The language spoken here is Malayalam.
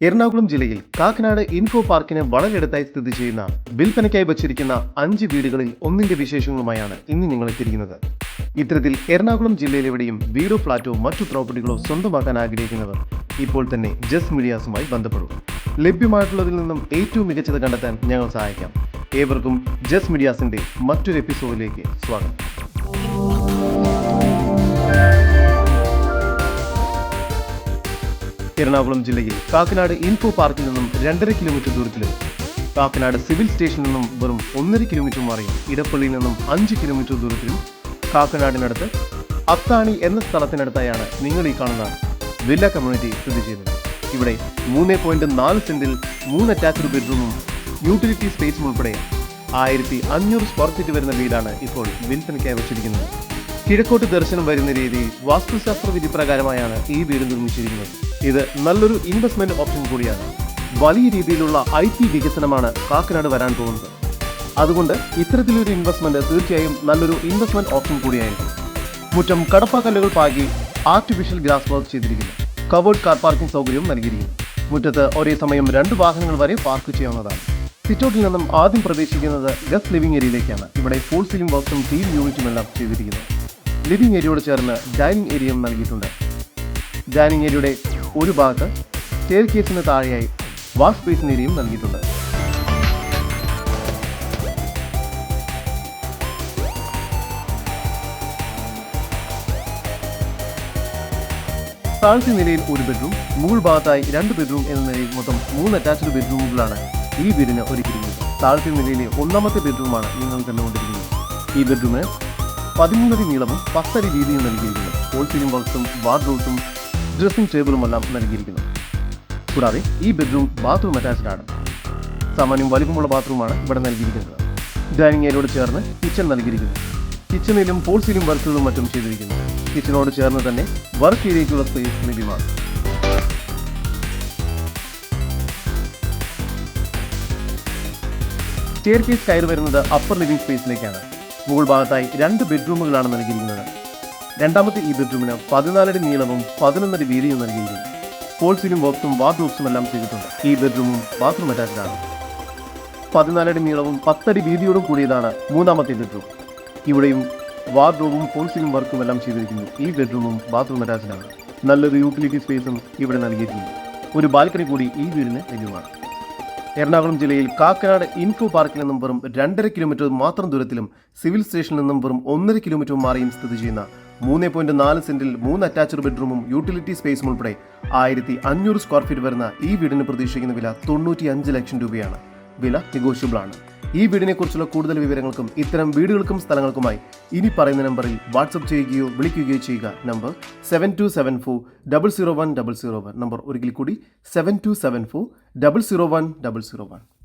എറണാകുളം ജില്ലയിൽ കാക്കനാട് ഇൻഫോ പാർക്കിന് വളരെ അടുത്തായി സ്ഥിതി ചെയ്യുന്ന വിൽപ്പനയ്ക്കായി വച്ചിരിക്കുന്ന 5 വീടുകളിൽ ഒന്നിന്റെ വിശേഷങ്ങളുമായാണ് ഇന്ന് നിങ്ങൾ എത്തിയിരിക്കുന്നത്. ഇത്തരത്തിൽ എറണാകുളം ജില്ലയിലെവിടെയും വീടോ ഫ്ളാറ്റോ മറ്റു പ്രോപ്പർട്ടികളോ സ്വന്തമാക്കാൻ ആഗ്രഹിക്കുന്നവർ ഇപ്പോൾ തന്നെ ജസ്റ്റ് മീഡിയാസുമായി ബന്ധപ്പെടും. ലഭ്യമായിട്ടുള്ളതിൽ നിന്നും ഏറ്റവും മികച്ചത് കണ്ടെത്താൻ ഞങ്ങൾ സഹായിക്കാം. ഏവർക്കും ജസ്റ്റ് മീഡിയാസിന്റെ മറ്റൊരു എപ്പിസോഡിലേക്ക് സ്വാഗതം. എറണാകുളം ജില്ലയിൽ കാക്കനാട് ഇൻഫോ പാർക്കിൽ നിന്നും 2.5 കിലോമീറ്റർ ദൂരത്തിലും കാക്കനാട് സിവിൽ സ്റ്റേഷനിൽ നിന്നും വെറും 1.5 കിലോമീറ്റർ മാറിയും ഇടപ്പള്ളിയിൽ നിന്നും 5 കിലോമീറ്റർ ദൂരത്തിലും കാക്കനാടിനടുത്ത് അത്താണി എന്ന സ്ഥലത്തിനടുത്തായാണ് നിങ്ങൾ ഈ കാണുന്ന വില്ല കമ്മ്യൂണിറ്റി സ്ഥിതി ചെയ്യുന്നത്. ഇവിടെ 3.4 സെന്റിൽ 3 അറ്റാച്ച്ഡ് ബെഡ്റൂമും യൂട്ടിലിറ്റി സ്പേസും ഉൾപ്പെടെ 1500 സ്ക്വയർ ഫീറ്റ് വരുന്ന വീടാണ് ഇപ്പോൾ വിൽപ്പനയ്ക്കായി വെച്ചിരിക്കുന്നത്. കിഴക്കോട്ട് ദർശനം വരുന്ന രീതി വാസ്തുശാസ്ത്ര വിധി പ്രകാരമായാണ് ഈ വീട് നിർമ്മിച്ചിരിക്കുന്നത്. ഇത് നല്ലൊരു ഇൻവെസ്റ്റ്മെന്റ് ഓപ്ഷൻ കൂടിയാണ്. വലിയ രീതിയിലുള്ള IT വികസനമാണ് കാക്കനാട് വരാൻ പോകുന്നത്. അതുകൊണ്ട് ഇത്തരത്തിലൊരു ഇൻവെസ്റ്റ്മെന്റ് തീർച്ചയായും നല്ലൊരു ഇൻവെസ്റ്റ്മെന്റ് ഓപ്ഷൻ കൂടിയായിരിക്കും. മുറ്റം കടപ്പാക്കല്ലുകൾ പാകി ആർട്ടിഫിഷ്യൽ ഗ്രാസ് വർക്ക് ചെയ്തിരിക്കുന്നു. കവേർഡ് കാർ പാർക്കിംഗ് സൗകര്യവും നൽകിയിരിക്കുന്നു. മുറ്റത്ത് ഒരേ സമയം 2 വാഹനങ്ങൾ വരെ പാർക്ക് ചെയ്യാവുന്നതാണ്. സിറ്റൗട്ടിൽ നിന്നും ആദ്യം പ്രവേശിക്കുന്നത് ഗസ്റ്റ് ലിവിംഗ് ഏരിയയിലേക്കാണ്. ഇവിടെ ഫുൾ സീലിംഗ് വർക്സും ടീം യൂണിറ്റും എല്ലാം ചെയ്തിരിക്കുന്നു. ലിവിംഗ് ഏരിയയോട് ചേർന്ന് ഡൈനിങ് ഏരിയയും നൽകിയിട്ടുണ്ട്. ഡൈനിങ് ഏരിയയുടെ ഒരു ഭാഗത്ത് സ്റ്റെയർ കേസിന് താഴെയായി വാഷ് ബേസിൻ ഏരിയയും നൽകിയിട്ടുണ്ട്. താഴത്തെ നിലയിൽ ഒരു ബെഡ്റൂം, മുകൾ ഭാഗത്തായി 2 ബെഡ്റൂം എന്ന നിലയിൽ മൊത്തം 3 അറ്റാച്ച്ഡ് ബെഡ്റൂമുകളാണ് ഈ വീടിന് ഒരുക്കിയിരിക്കുന്നത്. താഴത്തെ നിലയിലെ 1ാമത്തെ ബെഡ്റൂമാണ് നിങ്ങൾ കണ്ടുകൊണ്ടിരിക്കുന്നത്. ഈ ബെഡ്റൂമിന് 13 അടി നീളവും 10 അടി വീതിയും നൽകിയിരിക്കുന്നു. ഹോൾ സീലിംഗ് ബോക്സും വാർഡ്രോബ്സും ഡ്രസ്സിംഗ് ടേബിളുമെല്ലാം നൽകിയിരിക്കുന്നു. കൂടാതെ ഈ ബെഡ്റൂം ബാത്റൂം അറ്റാച്ച്ഡ് ആണ്. സാമാന്യം വലിപ്പമുള്ള ബാത്റൂമാണ് ഇവിടെ നൽകിയിരിക്കുന്നത്. ഡൈനിങ് ഏരിയയോട് ചേർന്ന് കിച്ചൺ നൽകിയിരിക്കുന്നു. കിച്ചണിലും ഹോൾ സീലിംഗ് വർക്കുകളും മറ്റും ചെയ്തിരിക്കുന്നു. കിച്ചണോട് ചേർന്ന് തന്നെ വർക്ക് ഏരിയയ്ക്കുള്ള സ്പേസ് ലഭ്യമാണ്. സ്റ്റെയർ കേസ് കയറി വരുന്നത് അപ്പർ ലിവിംഗ് സ്പേസിലേക്കാണ്. മുകൾ ഭാഗത്തായി 2 ബെഡ്റൂമുകളാണ് നൽകിയിരിക്കുന്നത്. 2ാമത്തെ ഈ ബെഡ്റൂമിന് 14 അടി നീളവും 11 അടി വീതിയും നൽകിയിരിക്കുന്നു. ഹോൾ സീലിംഗ് ബോക്സും വാർഡ്രോബ്സും എല്ലാം ചെയ്തിട്ടുണ്ട്. ഈ ബെഡ്റൂമും ബാത്റൂം അറ്റാച്ച്ഡ് ആണ്. 14 അടി നീളവും 10 അടി വീതിയോടും കൂടിയതാണ് 3ാമത്തെ ബെഡ്റൂം. ഇവിടെയും വാർഡ്രോബും ഹോൾ സീലിംഗ് വർക്കും എല്ലാം ചെയ്തിരിക്കുന്നു. ഈ ബെഡ്റൂമും ബാത്റൂം അറ്റാച്ച്ഡ് ആണ്. നല്ലൊരു യൂട്ടിലിറ്റി സ്പേസും ഇവിടെ നൽകിയിട്ടുണ്ട്. ഒരു ബാൽക്കണി കൂടി ഈ വീടിന് ലഭ്യമാണ്. എറണാകുളം ജില്ലയിൽ കാക്കനാട് ഇൻഫോ പാർക്കിൽ നിന്നും വെറും 2.5 കിലോമീറ്റർ മാത്രം ദൂരത്തിലും സിവിൽ സ്റ്റേഷനിൽ നിന്നും വെറും 1.5 കിലോമീറ്റർ മാറിയും സ്ഥിതി ചെയ്യുന്ന 3.4 സെന്റിൽ 3 അറ്റാച്ച്ഡ് ബെഡ്റൂമും യൂട്ടിലിറ്റി സ്പേസും ഉൾപ്പെടെ 1500 സ്ക്വയർ ഫീറ്റ് വരുന്ന ഈ വീടിന് പ്രതീക്ഷിക്കുന്ന വില 95 ലക്ഷം രൂപയാണ്. വില നെഗോഷ്യബിൾ ആണ്. ഈ വീടിനെ കുറിച്ചുള്ള കൂടുതൽ വിവരങ്ങൾക്കും ഇത്തരം വീടുകൾക്കും സ്ഥലങ്ങൾക്കുമായി ഇനി പറയുന്ന നമ്പറിൽ വാട്സ്ആപ്പ് ചെയ്യുകയോ വിളിക്കുകയോ ചെയ്യുക. നമ്പർ 7274 001 001. നമ്പർ ഒരിക്കൽ കൂടി 7274 001 001.